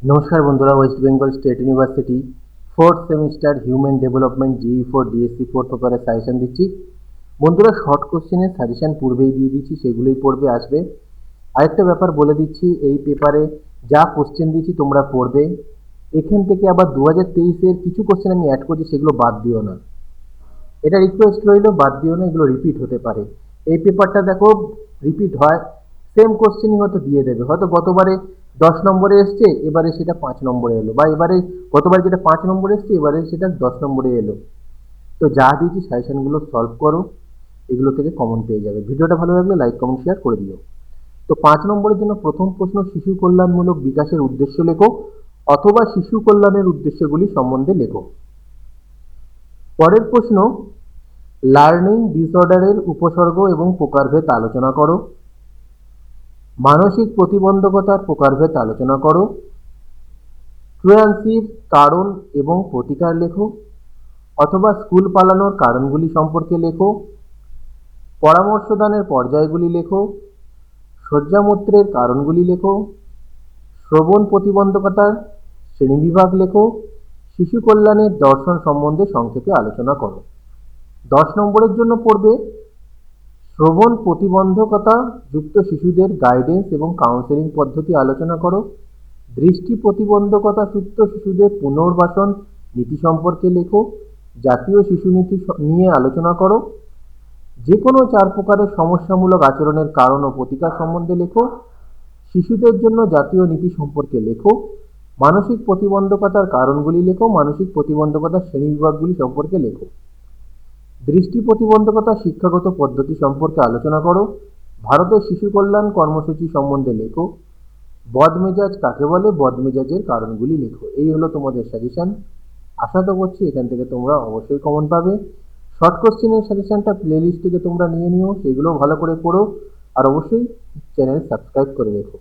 নমস্কার বন্ধুরা, West Bengal State University fourth semester human development GE 4 DSC 4 পেপারের সাজেশন দিচ্ছি। বন্ধুরা, শর্ট কোশ্চেনের সাজেশন পূর্বেই দিয়ে দিচ্ছি, সেগুলোই পড়বে আসবে। আরেকটা ব্যাপার বলে দিচ্ছি, এই পেপারে যা কোশ্চেন দিচ্ছি তোমরা পড়বে। এখান থেকে আবার 2023-এর কিছু কোশ্চেন আমি অ্যাড করছি, সেগুলো বাদ দিও না। এটা রিকোয়েস্ট রইল, বাদ দিও না, এগুলো রিপিট হতে পারে। এই পেপারটা দেখো রিপিট হয়, সেম কোশ্চেনই হয়তো দিয়ে দেবে। হয়তো গতবারে 10 নম্বরে এসছে, এবারে সেটা 5 নম্বরে এলো, বা এবারে গতবারে যেটা 5 নম্বরে এসছে এবারে সেটা 10 নম্বরে এলো। তো যা দিয়েছি সাজেশনগুলো সলভ করো, এগুলো থেকে কমন পেয়ে যাবে। ভিডিওটা ভালো লাগলে লাইক কমেন্ট শেয়ার করে দিও। তো 5 নম্বরের জন্য প্রথম প্রশ্ন, শিশু কল্যাণমূলক বিকাশের উদ্দেশ্য লেখো অথবা শিশু কল্যাণের উদ্দেশ্যগুলি সম্বন্ধে লেখো। পরের প্রশ্ন, লার্নিং ডিসঅর্ডারের উপসর্গ এবং প্রকারভেদ আলোচনা করো। মানসিক প্রতিবন্ধকতার প্রকারভেদ আলোচনা করো। ট্রুয়ান্সির কারণ এবং প্রতিকার লেখো, অথবা স্কুল পালানোর কারণগুলি সম্পর্কে লেখো। পরামর্শদানের পর্যায়গুলি লেখো। শয্যামূত্রের কারণগুলি লেখো। শ্রবণ প্রতিবন্ধকতার শ্রেণীবিভাগ লেখো। শিশু কল্যাণের দর্শন সম্বন্ধে সংক্ষেপে আলোচনা করো। 10 নম্বরের জন্য পড়বে, শ্রবণ প্রতিবন্ধকতা যুক্ত শিশুদের গাইডেন্স এবং কাউন্সেলিং পদ্ধতি আলোচনা করো। দৃষ্টি প্রতিবন্ধকতা যুক্ত শিশুদের পুনর্বাসন নীতি সম্পর্কে লেখো। জাতীয় শিশু নীতি নিয়ে আলোচনা করো। যে কোনো 4 প্রকারের সমস্যামূলক আচরণের কারণ ও প্রতিকার সম্বন্ধে লেখো। শিশুদের জন্য জাতীয় নীতি সম্পর্কে লেখো। মানসিক প্রতিবন্ধকতার কারণগুলি লেখো। মানসিক প্রতিবন্ধকতার শ্রেণীবিভাগগুলি সম্পর্কে লেখো। দৃষ্টি প্রতিবন্ধকতা শিক্ষাগত পদ্ধতি সম্পর্কে আলোচনা করো। ভারতের শিশু কল্যাণ কর্মসূচি সম্বন্ধে লেখো। বদমেজাজ কাকে বলে, বদমেজাজের কারণগুলি লেখো। এই হলো তোমাদের সাজেশন। আশা তো করছি এখান থেকে তোমরা অবশ্যই কমন পাবে। শর্ট কোশ্চেনের সাজেশনটা প্লেলিস্ট থেকে তোমরা নিয়ে নিও, সেগুলো ভালো করে পড়ো, আর অবশ্যই চ্যানেল সাবস্ক্রাইব করে রেখো।